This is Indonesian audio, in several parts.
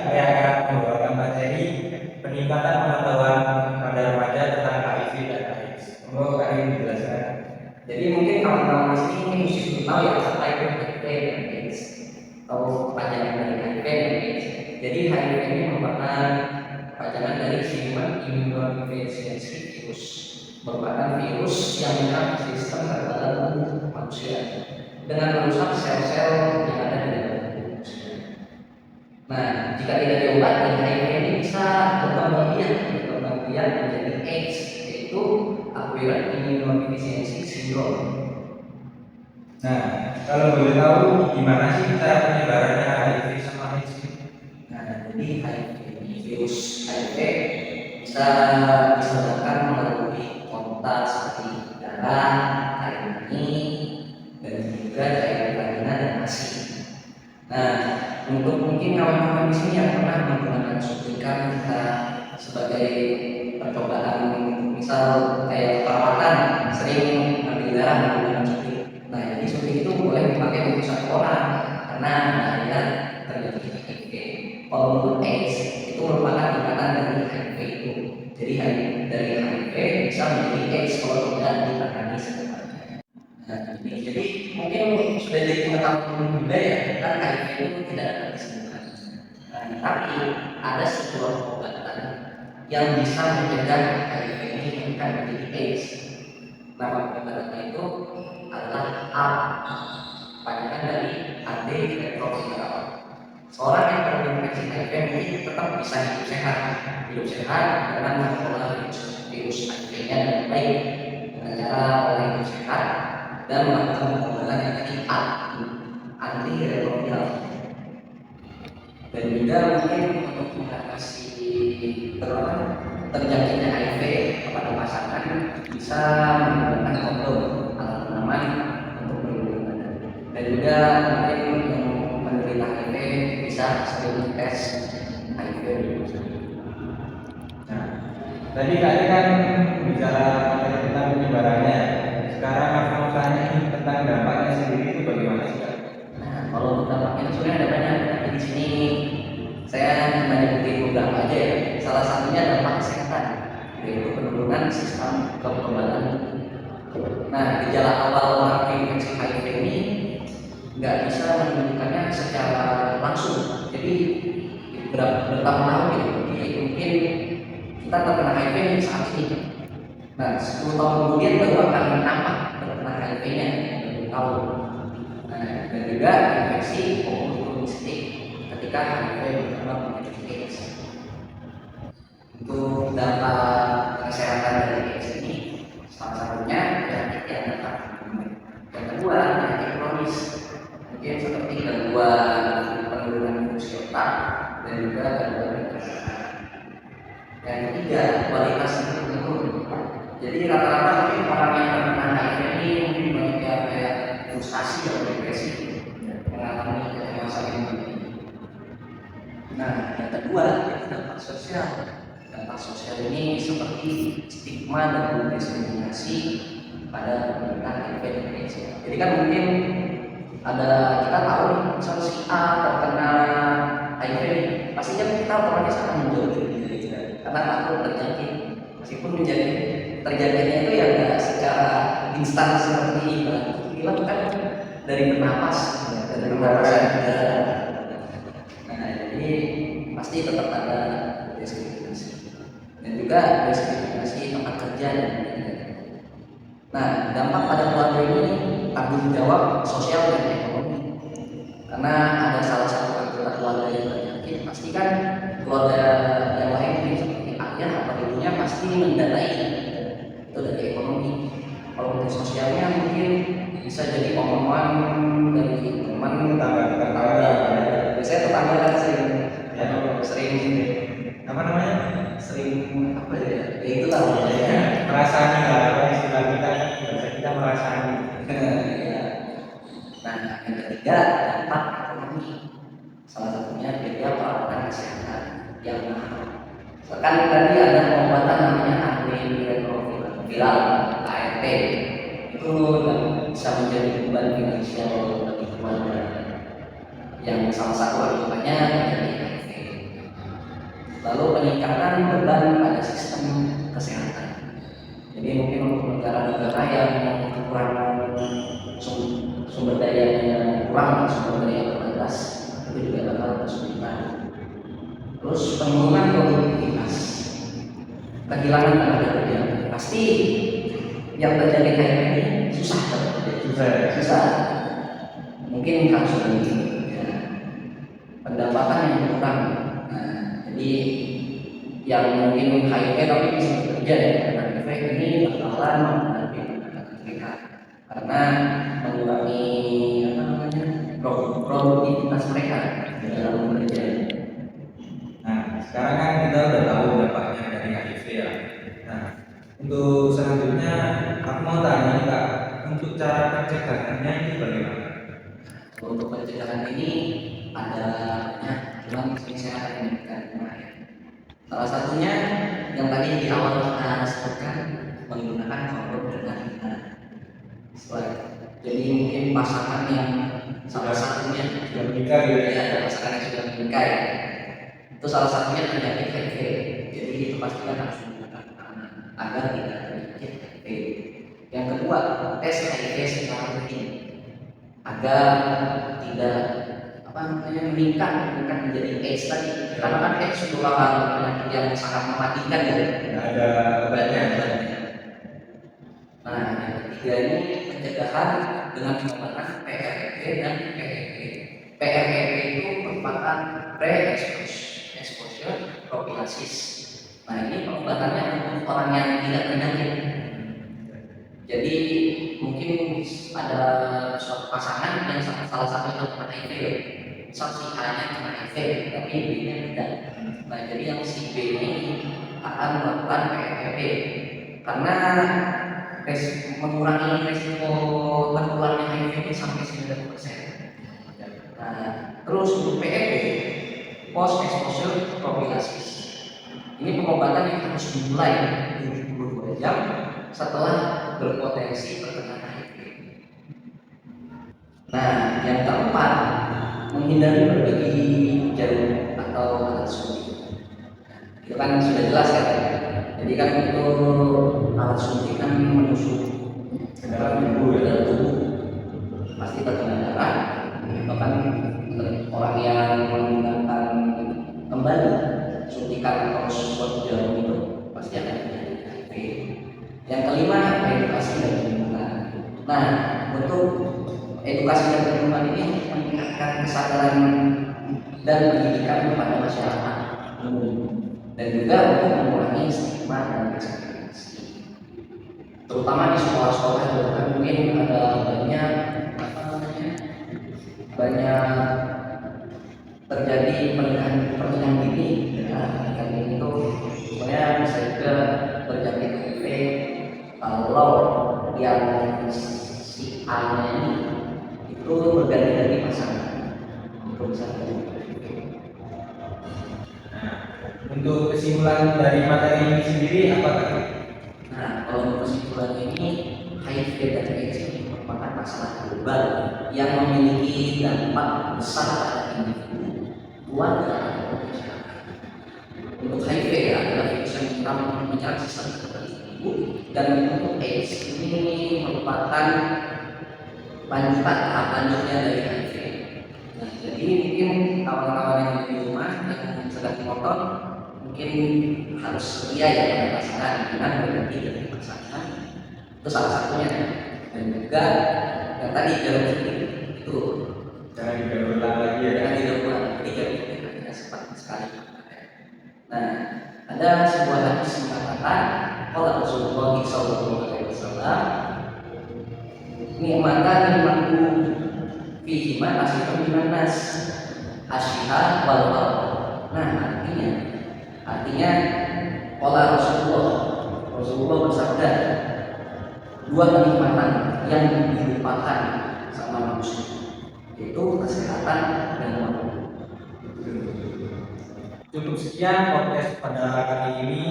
saya akan membawakan materi peningkatan pengetahuan pada remaja tentang HIV dan AIDS. Monggo kalian menjelaskan. Jadi mungkin kawan-kawan di sini mungkin mesti tahu ya apa itu HIV dan AIDS atau kepanjangan dari HIV dan AIDS. Jadi HIV ini merupakan kepanjangan dari Human Immunodeficiency Virus, merupakan virus yang menyerang sistem kekebalan tubuh manusia dengan merusak sel-sel yang ada di dalam tubuh manusia. Nah, jika tidak diobati, HIV ini bisa berkembang biak menjadi AIDS, yaitu acquired immunodeficiency syndrome. Nah, kalau boleh tahu gimana sih cara penyebarannya HIV sama AIDS? Nah, jadi virus HIV bisa disebarkan melalui kontak seperti darah, air mani, dan juga cairan vagina dan ASI. Nah, untuk mungkin kawan-kawan di sini yang pernah menggunakan suntikan kita sebagai percobaan, misal kayak perawatan sering ambil darah menggunakan suntik. Nah, jadi suntik itu boleh dipakai untuk satu orang karena ada terjadi HIV. Kalau untuk AIDS itu merupakan tingkatan dari HIV itu. Jadi dari HIV bisa menjadi AIDS kalau tidak ditangani secepatnya. Nah, jadi mungkin sudah jadi pengetahuan juga ya, kan HIV itu tidak dapat disembuhkan. Nah, tapi ada sebuah pengobatan yang bisa mencegah HIV ini bukan menjadi AIDS. Nama pengobatannya itu adalah panjangan dari antiretroviral. Seorang yang terinfeksi HIV mungkin tetap bisa hidup sehat dengan mengelola virus HIV-nya dengan baik dengan cara pola hidup sehat dan melakukan pengobatan yang tadi antiretroviral. Dan juga mungkin untuk mengatasi terjangkitnya HIV kepada pasangan bisa menggunakan kondom atau aman untuk melindungi badan. Dan juga mungkin yang menderita HIV bisa sering tes HIV. Nah, tadi kalian kan bicara tentang penyebarannya. Sekarang aku mau tanya tentang dampaknya sendiri itu bagaimana sih? Nah, kalau dampaknya sebenarnya ada banyak. Tapi di sini saya hanya nyebutin beberapa aja ya. Salah satunya dampak kesehatan, yaitu penurunan sistem kekebalan. Nah, gejala awal orang terinfeksi HIV ini nggak bisa menunjukkannya secara langsung. Jadi bertahun-tahun gitu. Jadi mungkin kita terkena HIV saat ini. Nah, 10 tahun kemudian baru akan nampak terkena HIV-nya, baru tahu. Nah, dan juga infeksi oportunistik ketika HIV berkembang menjadi AIDS. Untuk dampak kesehatan dari AIDS ini, salah satunya penyakit yang dapat yang kedua penyakit kronis, mungkin seperti gangguan penurunan fungsi otak dan juga gangguan kesehatan. Yang ketiga, kualitas hidup menurun. Jadi rata-rata mungkin orang yang terkena HIV ini mungkin banyak yang kayak frustasi atau depresi, mengalami kecemasan yang tinggi. Nah, yang kedua itu dampak sosial. Dampak sosial ini seperti stigma dan diskriminasi pada penderita HIV dan AIDS. Jadi kan mungkin ada, kita tahu nih, misal si A terkena HIV, pastinya kita otomatis akan menjauh dari dia karena takut terjangkit. Meskipun menjadi terjangkitnya itu ya nggak secara instan seperti bilang kan dari bernapas, dari pernapasan udara. Nah, jadi pasti tetap ada diskriminasi dan juga diskriminasi tempat kerja dan lain-lain. Nah, dampak pada keluarga ini tanggung jawab sosial dan ekonomi. Karena ada salah satu anggota keluarga yang terjangkit, pasti kan keluarga yang lain seperti ayah atau ibunya pasti mendanai itu dari ekonomi. Kalau untuk sosialnya mungkin bisa jadi omongan dari teman, tetangga. Biasanya tetangga kan sering Apa namanya? sering apa ya? Ya itulah ya. Merasani lah, apa istilah kita bahasa kita merasani. Ya. Nah, yang ketiga dampak ekonomi. Salah satunya biaya perawatan kesehatan yang mahal. Kan tadi ada pengobatan namanya antiretroviral ART. Itu bisa menjadi beban finansial bagi keluarga yang salah satu akibatnya menjadi HIV. peningkatan beban pada sistem kesehatan. Jadi mungkin untuk negara-negara yang kekurangan sumber dayanya kurang, sumber daya terbatas, itu juga bakal kesulitan. Terus penurunan produktivitas, kehilangan tenaga kerja, pasti yang terjadi kayak ini susah. Mungkin harus berhenti, ya. Pendapatan yang kurang. Nah, jadi yang mungkin HIV tapi bisa bekerja ya, karena HIV ini bakalan menghadapi mereka karena mengurangi produktivitas mereka dalam bekerja. Nah, sekarang kan kita udah tahu dampaknya dari HIV ya. Nah, untuk selanjutnya aku mau tanya nih Kak, untuk cara pencegahannya itu bagaimana? Untuk pencegahan ini ada banyak, cuma ini saya akan memberikan kemarin. Salah satunya yang tadi di awal kita sebutkan, menggunakan kondom dengan benar. Jadi mungkin pasangan yang salah satunya Sudah menikah gitu ya? ada pasangan yang sudah menikah ya, itu salah satunya terjadi HIV. Jadi itu pastikan harus menggunakan aman agar tidak terjadi HIV. Yang kedua, tes HIV secara rutin agar tidak meningkat menjadi AIDS tadi, karena kan AIDS merupakan penyakit yang sangat mematikan ya. Nggak ada obatnya. Nah, yang ketiga ini pencegahan dengan pengobatan PRP dan PEP. PRP itu merupakan pre-exposure prophylaxis. Nah, ini pengobatannya untuk orang yang tidak penyakit. Jadi mungkin ada suatu pasangan yang salah satunya kena HIV, misal si A-nya kena HIV, tapi B-nya tidak. Nah, jadi yang si B ini akan melakukan PRP karena mengurangi risiko tertularnya HIV sampai 90%. Nah, terus untuk PEP, post exposure prophylaxis. Ini pengobatan yang harus dimulai 72 jam setelah berpotensi terkena HIV. Nah, yang keempat, menghindari berbagi jarum atau alat suntik. Itu kan sudah jelas ya. Jadi kan itu alat suntik kan menusuk ke dalam tubuh, pasti terkena darah. Bahkan orang yang menggunakan kembali suntikan atau suatu jarum itu pasti akan terjadi HIV. Yang kelima, edukasi dan lingkungan. Nah, untuk edukasi dan lingkungan ini meningkatkan kesadaran dan pendidikan kepada masyarakat umum, dan juga untuk mengurangi stigma dan diskriminasi. Terutama di sekolah-sekolah juga kan mungkin ada banyak terjadi pernikahan dini. Pernikahan dini itu sebenarnya bisa juga terjadi HIV kalau yang si A-nya ini itu berganti-ganti pasangan. Itu bisa terjadi. Untuk kesimpulan dari materi ini sendiri apa tadi? Nah, kalau untuk kesimpulan ini, HIV dan AIDS ini merupakan masalah global yang memiliki dampak besar pada individu, keluarga, dan masyarakat. Untuk HIV adalah virus yang menyerang sistem seperti itu, dan untuk AIDS ini merupakan tahap lanjutnya dari HIV. Nah, jadi mungkin kawan-kawan yang di rumah yang sedang menonton mungkin harus setia ya pada pasangan dengan berganti dari pasangan, itu salah satunya. Dan juga yang tadi jarum suntik itu Jangan diulang lagi ya. jangan dilakukan, jadi jarum suntik hanya sempat sekali. Nah, ada sebuah hadis mengatakan kalau Rasulullah SAW nikmatan nikmatku fihi ma asifun minan nas asyiha wal wal. Nah, artinya kalau Rasulullah bersabda, dua kenikmatan yang dilupakan sama manusia, yaitu kesehatan dan waktu. Cukup sekian podcast pada kali ini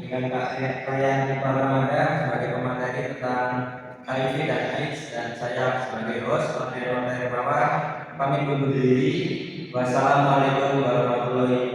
dengan Kak Ryan Pramada sebagai pemateri tentang HIV dan AIDS, dan saya sebagai host materi bawah pamit undur diri. Wassalamualaikum warahmatullahi wabarakatuh.